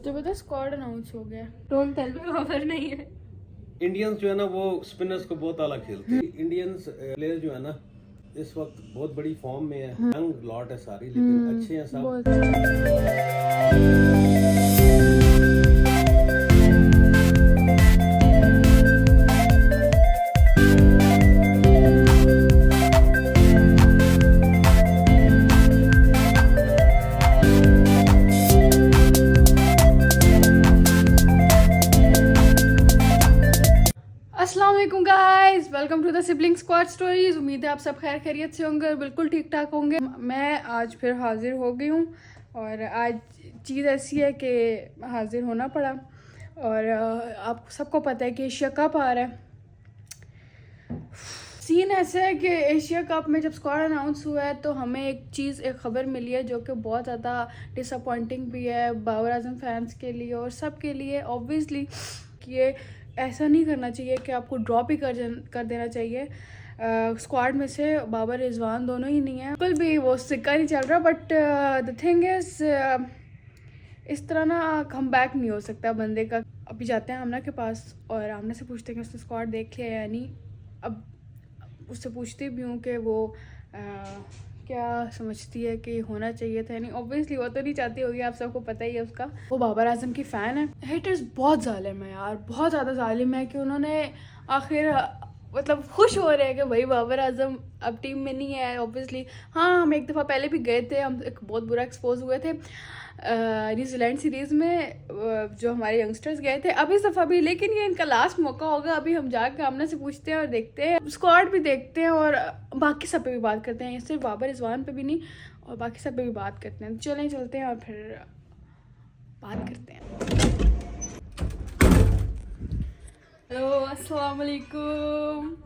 तो पता squad announce हो गया। डोंट टेल मी खबर नहीं है। इंडियंस जो है ना वो स्पिनर्स को बहुत आला खेलते हैं। इंडियंस प्लेयर जो है ना इस वक्त बहुत बड़ी फॉर्म में है। यंग लॉट है सारी, लेकिन अच्छे हैं सब। अस्सलाम वालेकुम guys, welcome to the sibling squad stories. उम्मीद है आप सब खैर खैरियत से होंगे और बिल्कुल ठीक ठाक होंगे। मैं आज फिर हाजिर हो गई हूँ और आज चीज़ ऐसी है कि हाजिर होना पड़ा। और आप सबको पता है कि एशिया कप आ रहा है। सीन ऐसा है कि एशिया कप में जब स्क्वाड अनाउंस हुआ है तो हमें एक खबर मिली है जो कि बहुत ज़्यादा डिसअपॉइंटिंग भी है बाबर आजम फैंस के लिए और सब के लिए ऑब्वियसली कि ये ऐसा नहीं करना चाहिए कि आपको ड्रॉप ही कर देना चाहिए। स्क्वाड में से बाबर रिजवान दोनों ही नहीं है, बिल्कुल भी वो सिक्का नहीं चल रहा। बट द थिंग इज़ इस तरह ना कम बैक नहीं हो सकता बंदे का। अभी जाते हैं आमना के पास और आमना से पूछते हैं कि उसने स्क्वाड देख लिया या नहीं। अब उससे पूछती भी हूँ कि वो क्या समझती है कि होना चाहिए था नहीं। ऑब्वियसली वो तो नहीं चाहती होगी, आप सबको पता ही है उसका। वो बाबर आजम की फ़ैन है। हेटर्स बहुत जालिम है यार, बहुत ज़्यादा जालिम है कि उन्होंने आखिर मतलब खुश हो रहे हैं कि भाई बाबर आजम अब टीम में नहीं है। ऑब्वियसली हाँ, हम एक दफ़ा पहले भी गए थे, हम एक बहुत बुरा एक्सपोज हुए थे न्यूजीलैंड सीरीज़ में, जो हमारे यंगस्टर्स गए थे। अब इस दफ़ा भी, लेकिन ये इनका लास्ट मौका होगा। अभी हम जाके आमना से पूछते हैं और देखते हैं, स्क्वाड भी देखते हैं और बाकी सब पे भी बात करते हैं, सिर्फ बाबर रिजवान पे भी नहीं और बाकी सब पे भी बात करते हैं। चलते हैं और फिर बात करते हैं। हेलो अस्सलाम वालेकुम।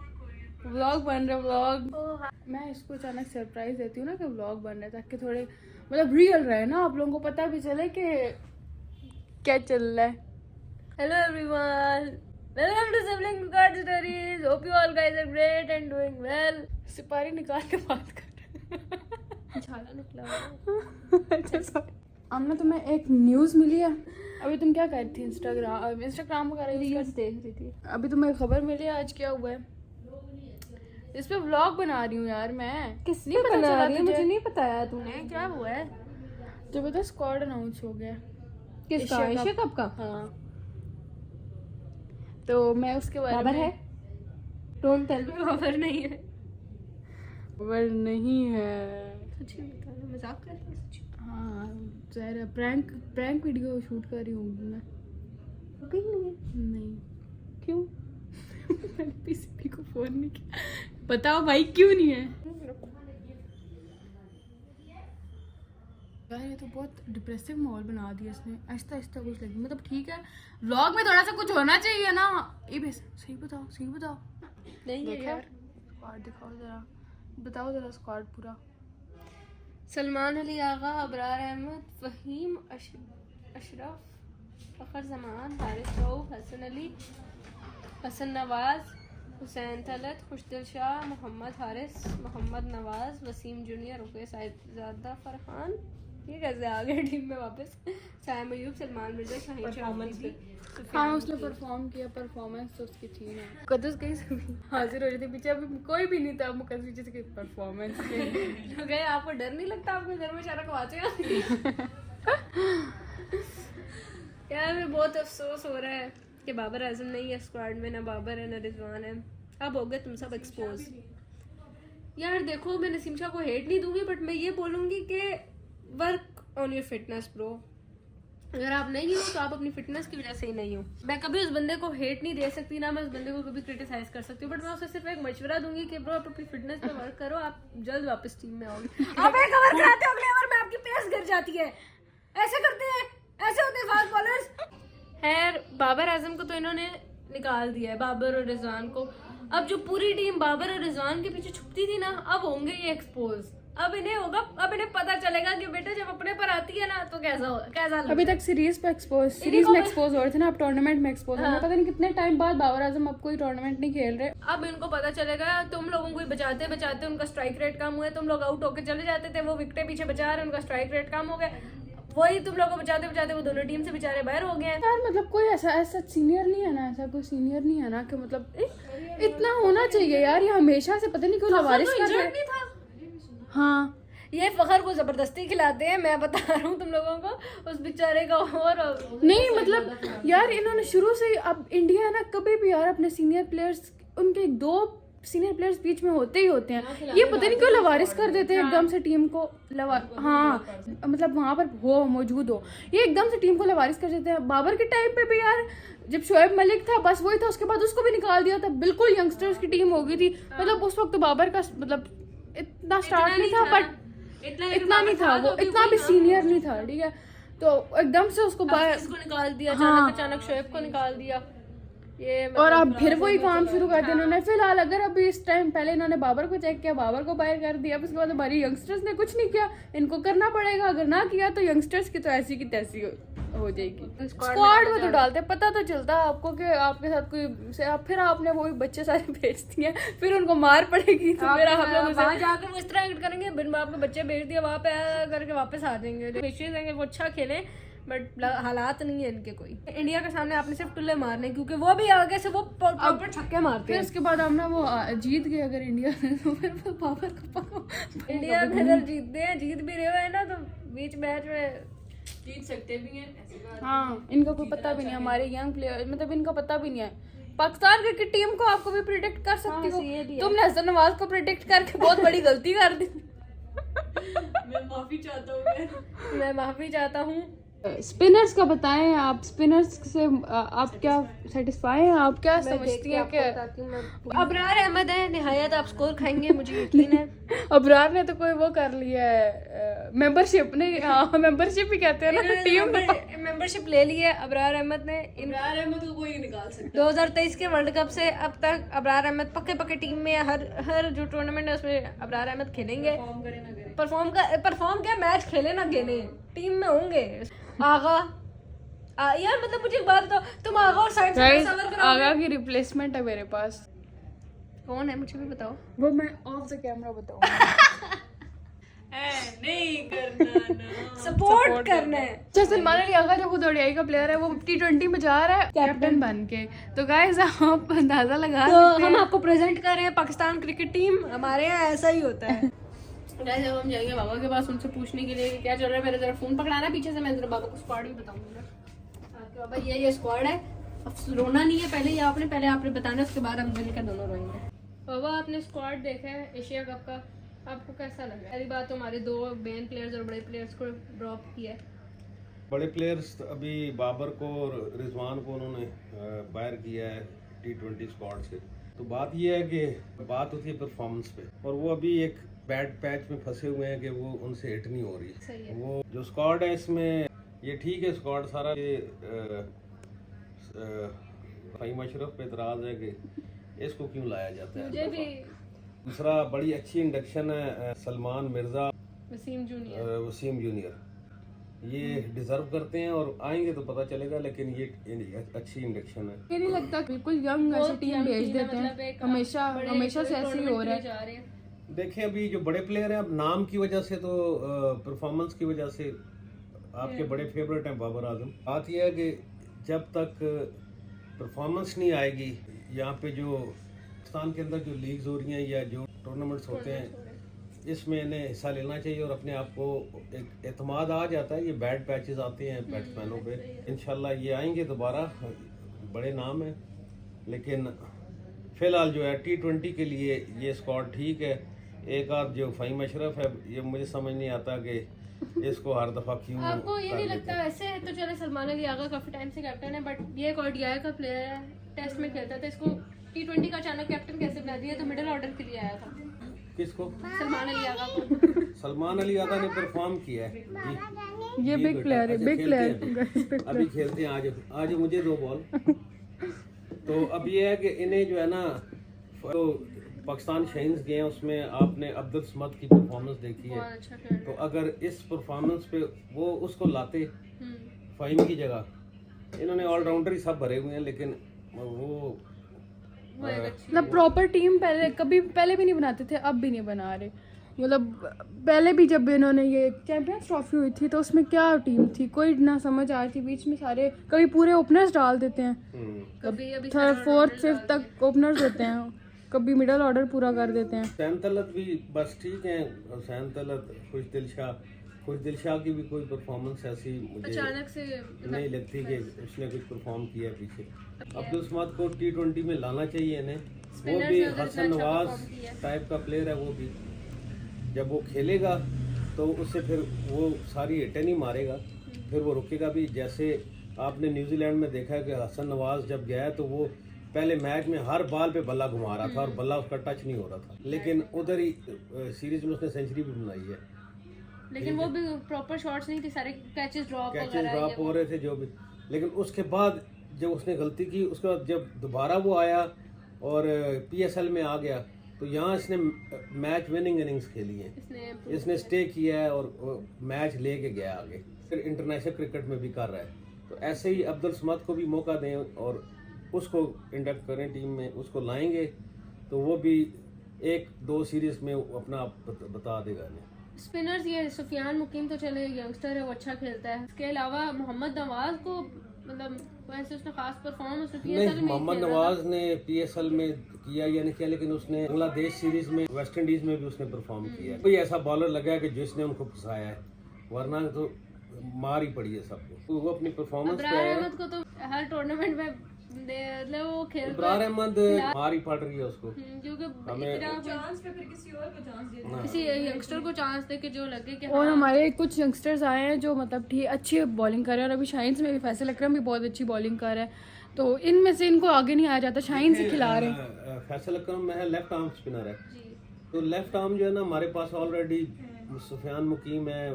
व्लॉग बन रहा है, व्लॉग। मैं इसको अचानक सरप्राइज देती हूँ ना कि व्लॉग बन रहा है, ताकि थोड़े मतलब रियल रहे ना, आप लोगों को पता भी चले कि क्या चल रहा है। Hello everyone, welcome to sibling squad stories. Hope you all guys are great and doing well. सिपारी निकाल के बात कर झाला निकला। अच्छा सॉरी। आमना तुम्हें एक न्यूज़ मिली है। अभी तुम क्या कर रही थी? इंस्टाग्राम कर रही रील्स देख रही थी। अभी तुम्हें खबर मिली है आज क्या हुआ है? इस पे व्लॉग बना रही हूँ यार मैं। किस नहीं पता चला तुझे? मुझे नहीं बताया तूने। क्या हुआ है? तो पता स्क्वाड अनाउंस हो गया। किसका? एशिया कप का? हाँ, तो मैं उसके बारे खबर में है? डोंट टेल मी खबर नहीं है। खबर नहीं है। सच्ची बता रहा, मजाक कर रही है? हाँ जरा प्रैंक वीडियो शूट कर रही हूँ मैं। कहीं नहीं। क्यों? मैंने पीसीपी को फोन नहीं किया। बताओ भाई क्यों नहीं है? यार ये तो बहुत डिप्रेसिव माहौल बना दिया इसने। आहिस्ता आहिस्ता कुछ लगी, मतलब ठीक है व्लॉग में थोड़ा सा कुछ होना चाहिए ना। ये बस सही बताओ। नहीं है यार। स्क्वाड दिखाओ जरा, बताओ जरा स्क्वाड पूरा। सलमान अली आगा, अबरार अहमद, फहीम अशरफ, फखर जमान, हारिस रऊफ, हसन अली, हसन नवाज, हुसैन तलत, खुशदिल शाह, मोहम्मद हारिस, मोहम्मद नवाज, वसीम जूनियर, रुके साइदजादा, फरहान। ये कैसे आ गए टीम में वापस? साइम अयूब, सलमान मिर्जा, शाहीन शाह। हाँ उसने परफॉर्म किया, परफॉर्मेंस तो उसकी थी ना। मुकद्दस कहीं से हाजिर हो रही थी, पीछे अभी कोई भी नहीं था। मुकद्दस पीछे से परफॉर्मेंस के गए। आपको डर नहीं लगता? आपके घर में सारा कवाचे यार मैं बहुत अफसोस हो रहा है कि बाबर आजम नहीं है स्क्वाड में, ना बाबर है ना रिजवान है। अब हो गए तुम सब एक्सपोज। यार देखो, मैं नसीम शाह को हेट नहीं दूंगी, बट मैं ये बोलूंगी कि work on your fitness bro. अगर आप नहीं हो तो आप अपनी फिटनेस की वजह से ही नहीं हो। मैं कभी उस बंदे को हेट नहीं दे सकती, ना मैं उस बंदे को कभी क्रिटिसाइज कर सकती हूँ, बट मैं उसे सिर्फ एक मशवरा दूंगी कि ब्रो आप अपनी फिटनेस पे वर्क करो, आप जल्द वापस टीम में आओगे। आप एक ओवर कराते हो, अगले ओवर में आपकी पेस गिर जाती है। ऐसे करते हैं, ऐसे होते हैं फास्ट बॉलर्स। खैर बाबर आजम को तो इन्होंने निकाल दिया है, बाबर और रिजवान को। अब जो पूरी टीम बाबर और रिजवान के पीछे छुपती थी ना, अब होंगे ये एक्सपोज। अब इन्हें होगा, अब इन्हें पता चलेगा कि बेटा जब अपने पर आती है ना तो कैसा अभी तक सीरीज में एक्सपोज हो रहे थे ना, अब टूर्नामेंट में एक्सपोज हो रहे हैं। पता नहीं कितने टाइम बाद बाबर आजम अब कोई टूर्नामेंट नहीं खेल रहे। अब इनको पता चलेगा। तुम लोगों को बचाते बचाते उनका स्ट्राइक रेट कम हुआ है। तुम लोग आउट होके चले जाते थे, वो विकेटें पीछे बचा रहे, उनका स्ट्राइक रेट कम हो गया। वही तुम लोगों को बचाते बचाते वो दोनों टीम से बेचारे बाहर हो गए हैं। यार मतलब कोई ऐसा ऐसा सीनियर नहीं है ना, ऐसा कोई सीनियर नहीं है ना कि मतलब इतना होना चाहिए यार। ये हमेशा से पता नहीं क्यों लवारिश कर रहे नहीं था। हैं। हाँ ये फखर को जबरदस्ती खिलाते हैं, मैं बता रहा हूँ तुम लोगों को उस बेचारे का। और नहीं मतलब यार इन्होंने शुरू से ही, अब इंडिया है ना, कभी भी यार अपने सीनियर प्लेयर्स, उनके 2 सीनियर प्लेयर्स बीच में होते ही होते हैं। ये पता नहीं क्यों लवारिश कर देते हैं एकदम से टीम को। हाँ मतलब वहां पर हो मौजूद हो, ये एकदम से टीम को लवारिश कर देते हैं। बाबर के टाइम पे भी यार जब शोएब मलिक था बस वही था, उसके बाद उसको भी निकाल दिया था। बिल्कुल यंगस्टर्स की टीम हो गई थी। मतलब उस वक्त तो बाबर का मतलब इतना स्टार्ट नहीं था, बट इतना नहीं था, वो इतना भी सीनियर नहीं था, ठीक है। तो एकदम से उसको इसको निकाल दिया अचानक शोएब को निकाल दिया। ये और अब फिर वही काम शुरू कर दिया इन्होंने। फिलहाल अगर अभी इस टाइम पहले इन्होंने बाबर को चेक किया, बाबर को बाहर कर दिया, उसके बाद हमारी यंगस्टर्स ने कुछ नहीं किया। इनको करना पड़ेगा, अगर ना किया तो यंगस्टर्स की तो ऐसी की तैसी हो जाएगी। स्क्वाड में तो डालते, पता तो चलता है आपको कि आपके साथ कोई, फिर आपने वही बच्चे सारे भेज दिए, फिर उनको मार पड़ेगी। तो फिर आप लोग वहाँ जाकर वो इस तरह एक्ट करेंगे, बिन बाप में बच्चे भेज दिया, वहाँ पे करके वापस आ जाएंगे। विशेष है कि वो अच्छा खेले, बट हालात नहीं है इनके कोई। इंडिया के सामने आपने सिर्फ टुल्ले मारने, क्योंकि वो भी आगे से वो प्रॉपर छक्के मारते फिर हैं। उसके बाद हम ना वो जीत गए अगर इंडिया तो फिर वो बाबर को पकड़ो। इंडिया में अगर जीतते हैं, जीत भी रहे हैं ना, तो बीच मैच में जीत सकते भी हैं। हाँ इनका कोई पता भी नहीं, हमारे यंग प्लेयर मतलब इनका पता भी नहीं है। पाकिस्तान क्रिकेट टीम को आपको भी प्रिडिक्ट कर सकती हो, तुमने हसन नवाज को प्रिडिक्ट करके बहुत बड़ी गलती कर दी। मैं माफी चाहता हूँ। मैं माफी चाहता हूँ। स्पिनर्स का बताएं आप, स्पिनर्स से आप क्या सेटिस्फाई हैं, आप क्या समझती हैं कि अबरार अहमद है, निहायत आप स्कोर खाएंगे, मुझे यकीन है। अबरार ने तो कोई वो कर लिया है मेंबरशिप, नहीं मेंबरशिप ही कहते हैं ना, टीम मेंबरशिप ले ली है अबरार अहमद ने। इमरान अहमद को कोई निकाल सकता 2023 के वर्ल्ड कप से अब तक अबरार अहमद पक्के टीम में, हर जो टूर्नामेंट है उसमें अबरार अहमद खेलेंगे। परफॉर्म क्या, मैच खेले ना खेले, टीम में होंगे। आगा यार मतलब मुझे एक बात बताओ, तुम आगा और साइड से आगा की रिप्लेसमेंट है मेरे पास। कौन है मुझे भी बताओ। वो मैं ऑफ द कैमरा बताऊंगी। नहीं करना ना। सपोर्ट करना है। अच्छा सलमान अली आगा जो खुद ओडीआई का प्लेयर है, वो T20 में जा रहा है कैप्टन बन के। तो गाइस आप अंदाजा लगा सकते हम हैं। आपको प्रेजेंट कर रहे हैं पाकिस्तान क्रिकेट टीम, हमारे यहाँ ऐसा ही होता है। गाइस अब हम जाएंगे बाबा के पास उनसे पूछने के लिए कि क्या चल रहा है। मेरा जरा फोन पकड़ाना पीछे से, मैं जरा बाबा को स्क्वाड भी बताऊंगा। बाबा ये स्क्वाड है, अब रोना नहीं है, पहले आपने बताना, उसके बाद हम मिलकर दोनों रोएंगे। बाबा आपने स्क्वाड देखा है एशिया कप का, आपको कैसा लगा? पहली बात तो हमारे 2 मेन प्लेयर्स और बड़े प्लेयर्स को ड्रॉप किया है। बड़े प्लेयर्स अभी बाबर को और रिजवान को उन्होंने बाहर किया है T20 स्क्वाड से। तो बात ये है कि बात होती है परफॉर्मेंस पे, और वो अभी एक बैड पैच में फंसे हुए हैं कि वो उनसे हिट नहीं हो रही। वो जो स्क्वाड है इसमें ये ठीक है, स्क्वाड सारा ये फ़हीम अशरफ पे एतराज़ है कि इसको क्यों लाया जाता है। मुझे भी दूसरा बड़ी अच्छी इंडक्शन है सलमान मिर्जा, वसीम जूनियर, ये डिजर्व करते हैं और आएंगे तो पता चलेगा, लेकिन ये अच्छी इंडक्शन है। मुझे नहीं लगता बिल्कुल यंग ऐसी टीम भेज देते हैं, हमेशा से ऐसे ही हो रहा है। देखें अभी जो बड़े प्लेयर हैं, अब नाम की वजह से तो परफॉर्मेंस की वजह से आपके बड़े फेवरेट हैं बाबर आजम। बात यह है कि जब तक परफॉर्मेंस नहीं आएगी, यहाँ पे जो पाकिस्तान के अंदर जो लीग्स हो रही हैं या जो टूर्नामेंट्स होते हैं, इसमें इन्हें हिस्सा लेना चाहिए और अपने आप को एक एतमाद आ जाता है। ये बैड पैचेस आते हैं बैट्समैनों पे, इंशाल्लाह ये आएंगे दोबारा, बड़े नाम है। लेकिन फिलहाल जो है T20 के लिए ये स्क्वाड ठीक है। एक आध जो फ़हीम अशरफ है, ये मुझे समझ नहीं आता कि इसको हर दफा क्यों आपको ये नहीं लगता? वैसे तो चले सलमान अली आगा काफी टाइम से कैप्टन है, बट ये एक ओडीआई का प्लेयर है, टेस्ट में खेलता था, इसको T20 का अचानक कैप्टन कैसे बना दिया? तो मिडिल ऑर्डर के लिए आया था। किसको? सलमान अली आगा को। सलमान अली आगा ने परफॉर्म किया है जी। ये बिग प्लेयर है, बिग प्लेयर। अभी खेलते हैं, आज मुझे 2 बॉल। तो अब ये है कि इन्हें जो है ना, तो पाकिस्तान शाहीन्स गए हैं, उसमें आपने अब्दुल समद की परफॉर्मेंस देखी है। तो अगर इस परफॉर्मेंस पे वो उसको लाते फ़हीम की जगह, इन्होंने ऑलराउंडर ही सब भरे हुए हैं, लेकिन वो मतलब प्रॉपर टीम पहले भी नहीं बनाते थे, अब भी नहीं बना रहे। मतलब पहले भी जब इन्होंने ये चैंपियंस ट्रॉफी हुई थी तो उसमें क्या टीम थी, कोई ना समझ आ रही थी। बीच में सारे कभी पूरे ओपनर्स डाल देते हैं, कभी अभी थर्ड फोर्थ फिफ्थ तक ओपनर्स होते हैं, कभी मिडल ऑर्डर पूरा कर देते हैं। हुसैन तलत भी बस ठीक है, हुसैन तलत, खुश दिलशाह की भी कोई परफॉर्मेंस ऐसी मुझे अचानक से नहीं लगती कि उसने कुछ परफॉर्म किया पीछे। अब्दुल समाद को T20 में लाना चाहिए इन्हें, वो भी हसन नवाज टाइप का प्लेयर है। वो भी जब वो खेलेगा तो उससे फिर वो सारी हिटें नहीं मारेगा, फिर वो रुकेगा भी। जैसे आपने न्यूजीलैंड में देखा है कि हसन नवाज जब गया है तो वो पहले मैच में हर बॉल पे बल्ला घुमा रहा था और बल्ला उसका टच नहीं हो रहा था, लेकिन उधर ही सीरीज में उसने सेंचुरी भी बनाई है। लेकिन वो भी प्रॉपर शॉट्स नहीं थे, सारे कैचेस ड्रॉप हो रहे थे जो भी। लेकिन उसके बाद जब उसने गलती की, उसके बाद जब दोबारा वो आया और PSL में आ गया तो यहाँ इसने मैच विनिंग इनिंग्स खेली है, इसने स्टे किया है और मैच लेके गया आगे, फिर इंटरनेशनल क्रिकेट में भी कर रहा है। तो ऐसे ही अब्दुल समद को भी मौका दें और उसको इंडक्ट करें टीम में, उसको लाएंगे तो वो भी 1-2 सीरीज में अपना बता देगा इन्हें। स्पिनर्स ये सुफियान मुकीम तो चले यंगस्टर है, वो अच्छा खेलता है। इसके अलावा मोहम्मद नवाज को मतलब वैसे उसने खास परफॉर्मेंस नहीं, मोहम्मद नवाज ने PSL में किया या नहीं किया, लेकिन उसने बांग्लादेश सीरीज में, वेस्ट इंडीज में भी उसने परफॉर्म किया है। कोई ऐसा बॉलर लगा है कि जिसने उनको फंसाया है, वरना तो मार ही पड़ी है सबको। तो वो अपनी परफॉर्मेंस पे है। अहमद को तो हर टूर्नामेंट में मतलब वो खेलता इब्रार अहमद मार ही पड़ रही है उसको, क्योंकि चांस पे फिर किसी और को चांस दे दो, किसी यंगस्टर को चांस दे के जो लगे कि और हमारे कुछ यंगस्टर्स आए हैं जो मतलब ठीक अच्छी बॉलिंग कर रहे हैं, और अभी शाहीन में भी फैसल अकरम भी बहुत अच्छी बॉलिंग कर रहा है, तो इनमें से इनको आगे नहीं आया जाता, शाहीन से खिला रहे हैं। फैसल अकरम में है, लेफ्ट आर्म स्पिनर है, तो लेफ्ट आर्म जो है ना हमारे पास ऑलरेडी सुफियान मुकीम है,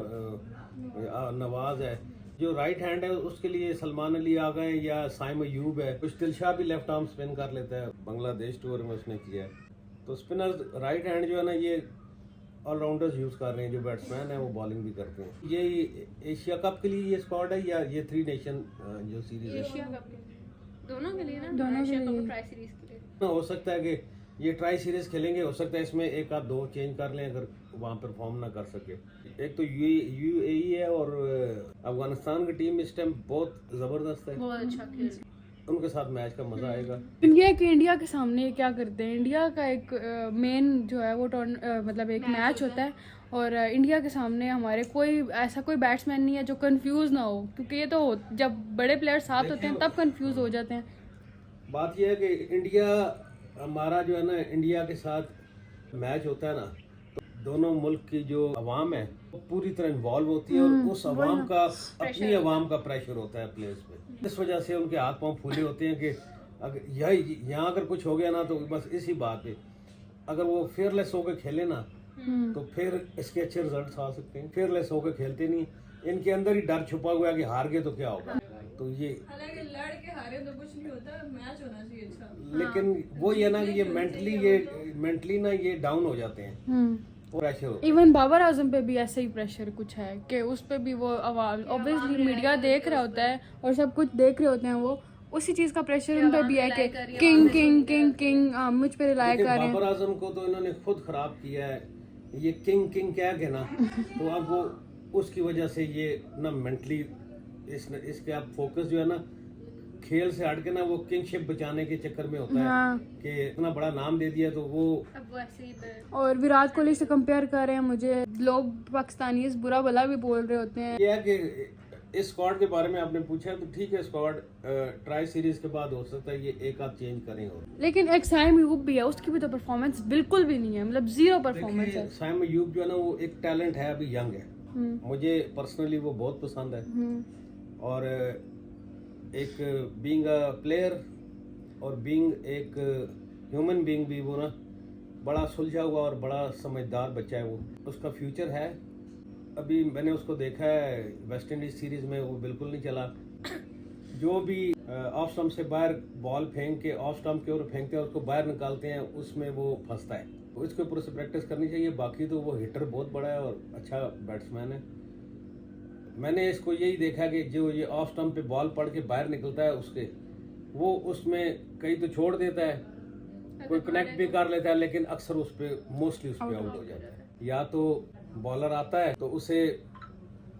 नवाज है। जो राइट हैंड है उसके लिए सलमान अली आ गए या साइम अयूब है। कुछ दिलशाह भी लेफ्ट आर्म स्पिन कर लेता है, बांग्लादेश टूर में उसने किया है। तो स्पिनर राइट हैंड जो है ना ये ऑलराउंडर्स यूज कर रहे हैं, जो बैट्समैन है वो बॉलिंग भी करते हैं। ये एशिया कप के लिए ये स्क्वाड है या ये 3 नेशन जो सीरीज है? एशिया कप के दोनों के लिए ना, दोनों के लिए ट्राई सीरीज के लिए हो सकता है कि ये ट्राई सीरीज खेलेंगे, हो सकता है इसमें 1-2 चेंज कर लें अगर वहाँ परफॉर्म ना कर सके। एक तो UAE है और अफगानिस्तान की टीम इस टाइम बहुत जबरदस्त है, बहुत अच्छा खेल, उनके साथ मैच का मजा आएगा। इंडिया के सामने क्या करते हैं, इंडिया का एक मेन जो है वो मतलब एक मैच होता है, और इंडिया के सामने हमारे कोई ऐसा कोई बैट्समैन नहीं है जो कंफ्यूज ना हो, क्योंकि ये तो जब बड़े प्लेयर साथ होते हैं तब कंफ्यूज हो जाते हैं। बात यह है कि इंडिया हमारा जो है ना, इंडिया के साथ मैच होता है ना, तो दोनों मुल्क की जो अवाम है वो पूरी तरह इन्वॉल्व होती है और उस अवाम का, अपनी अवाम का प्रेशर होता है प्लेयर्स पे। इस वजह से उनके हाथ पांव फूले होते हैं कि अगर यहाँ अगर कुछ हो गया ना तो बस इसी बात पे, अगर वो फेयरलेस होकर खेले ना तो फिर इसके अच्छे रिजल्ट्स आ सकते हैं। फेयरलेस होकर खेलते नहीं, इनके अंदर ही डर छुपा हुआ है कि हार गए तो क्या होगा। तो ये हालांकि लड़ के हारे तो कुछ नहीं होता, मैच होना चाहिए अच्छा। लेकिन वो ये ना कि ये मेंटली ना ये डाउन हो जाते हैं, प्रेशर होता है। इवन बाबर आजम पे भी ऐसे ही प्रेशर कुछ है कि उस पे भी वो आवाज ऑब्वियसली मीडिया देख रहा होता है और सब कुछ देख रहे होते हैं, वो उसी चीज का प्रेशर उन पे भी है कि किंग किंग किंग किंग मुझ पे रिलाय कर रहे हैं। बाबर आजम को तो इन्होंने खुद खराब किया है, ये किंग किंग क्या है ना, तो अब वो उसकी वजह से ये ना मेंटली इसके आप फोकस जो है ना खेल से हट के ना वो किंगशिप बचाने के चक्कर में होता है कि इतना बड़ा नाम दे दिया तो वो अब वो ऐसे ही और विराट कोहली से कंपेयर कर रहे हैं मुझे, लोग पाकिस्तानी बुरा भला भी बोल रहे होते हैं। ये है कि इस स्क्वाड के बारे में आपने पूछा तो ठीक है, स्क्वाड ट्राई सीरीज के बाद हो सकता है ये 1-8 चेंज करें, और लेकिन एक साइम अयूब भी है, उसकी भी तो परफॉर्मेंस बिल्कुल भी नहीं है, मतलब जीरो परफॉर्मेंस है। साइम अयूब जो है ना वो एक टैलेंट है, अभी यंग है, मुझे पर्सनली वो बहुत पसंद है, और एक बीइंग अ प्लेयर और बीइंग एक ह्यूमन बीइंग भी वो ना बड़ा सुलझा हुआ और बड़ा समझदार बच्चा है, वो उसका फ्यूचर है। अभी मैंने उसको देखा है वेस्ट इंडीज सीरीज में, वो बिल्कुल नहीं चला। जो भी ऑफ स्टंप से बाहर बॉल फेंक के ऑफ स्टंप की ओर फेंकते हैं, उसको बाहर निकालते हैं, उसमें वो फंसता है, तो इसके ऊपर से प्रैक्टिस करनी चाहिए। बाकी तो वो हिटर बहुत बड़ा है और अच्छा बैट्समैन है। मैंने इसको यही देखा कि जो ये ऑफ स्टंप पे बॉल पड़ के बाहर निकलता है उसके, वो उसमें कई तो छोड़ देता है, कोई कनेक्ट भी कर लेता है, लेकिन अक्सर उस पे मोस्टली उस पे आउट हो जाता है। या तो बॉलर आता है तो उसे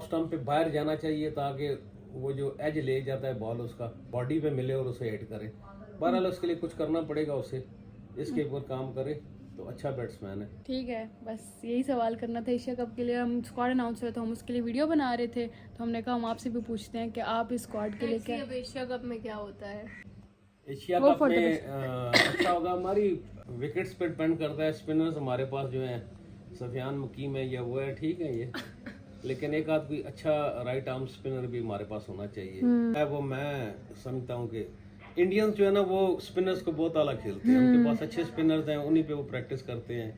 स्टंप पे बाहर जाना चाहिए ताकि वो जो एज ले जाता है बॉल उसका बॉडी पे मिले और उसे हिट करे। बहरहाल उसके लिए कुछ करना पड़ेगा उसे, इसके ऊपर काम करे तो अच्छा बैट्समैन है। ठीक है, बस यही सवाल करना था। एशिया कप के लिए हम स्क्वाड अनाउंस हुआ तो हम उसके लिए वीडियो बना रहे थे, तो हमने कहा हम आपसे भी पूछते हैं कि आप इस स्क्वाड के लिए क्या अब एशिया कप में क्या होता है? एशिया कप में अच्छा होगा, हमारी विकेट्स पे डिपेंड करता है। स्पिनर्स हमारे पास जो है सफियान मुकीम है या वो है, ठीक है ये, लेकिन एक आध कोई अच्छा राइट आर्म स्पिनर भी हमारे पास होना चाहिए। वो मैं समझता हूँ कि इंडियंस जो है ना वो स्पिनर्स को बहुत आला खेलते हैं, उनके पास अच्छे स्पिनर्स हैं, उन्हीं पे वो प्रैक्टिस करते हैं।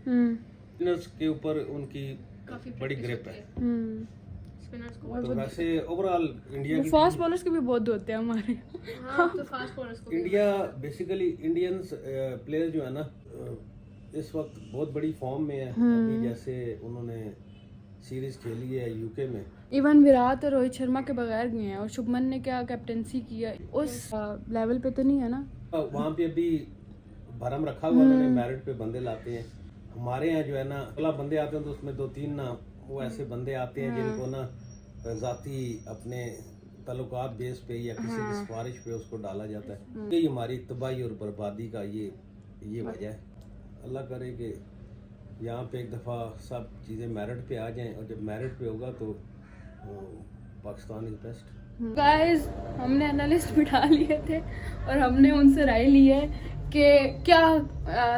स्पिनर्स के ऊपर उनकी बड़ी ग्रिप है। स्पिनर्स को तो वैसे ओवरऑल इंडिया की फास्ट बॉलर्स के भी बहुत होते हैं हमारे। हाँ, तो फास्ट बॉलर्स को इंडिया बेसिकली इंडियंस प्लेयर जो है ना इस वक्त बहुत बड़ी फॉर्म में है। अभी जैसे उन्होंने सीरीज खेली है यूके में, इवन विराट और रोहित शर्मा के बगैर गए हैं, और शुभमन ने क्या कैप्टेंसी की है उस लेवल पे तो नहीं है ना। वहाँ पे अभी भरम रखा हुआ, उन्होंने मेरिट पे बंदे लाते हैं। हमारे यहाँ जो है ना अगला बंदे आते हैं तो उसमें 2-3 ना वो ऐसे बंदे आते हैं जिनको ना जाती अपने ताल्लुकात बेस पे या किसी की सिफारिश पे उसको डाला जाता है। यही हमारी तबाही और बर्बादी का ये वजह है। अल्लाह करे कि यहाँ पे एक दफ़ा सब चीज़ें मेरिट पे आ जाएं, और जब मेरिट पे होगा तो पाकिस्तान इज बेस्ट। गाइस, हमने एनालिस्ट बिठा लिए थे और हमने उनसे राय ली है कि क्या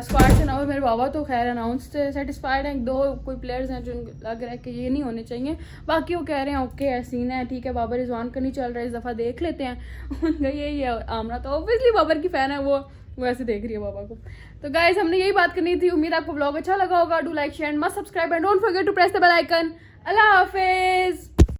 स्क्वाड से ना हो। मेरे बाबा तो खैर अनाउंस से सेटिस्फाइड हैं। 2 कोई प्लेयर्स हैं जो लग रहा है कि ये नहीं होने चाहिए, बाकी वो कह रहे हैं ओके सीन है, ठीक है बाबर रिजवान का नहीं चल रहा है, इस दफ़ा देख लेते हैं। उनका यही है। आमना तो ऑब्वियसली बाबर की फ़ैन है, वो ऐसे देख रही है बाबा को। तो गाइस, हमने यही बात करनी थी। उम्मीद आपको ब्लॉग अच्छा लगा होगा। Do like share must subscribe and don't forget to press the bell icon. अल्लाह हाफिज़।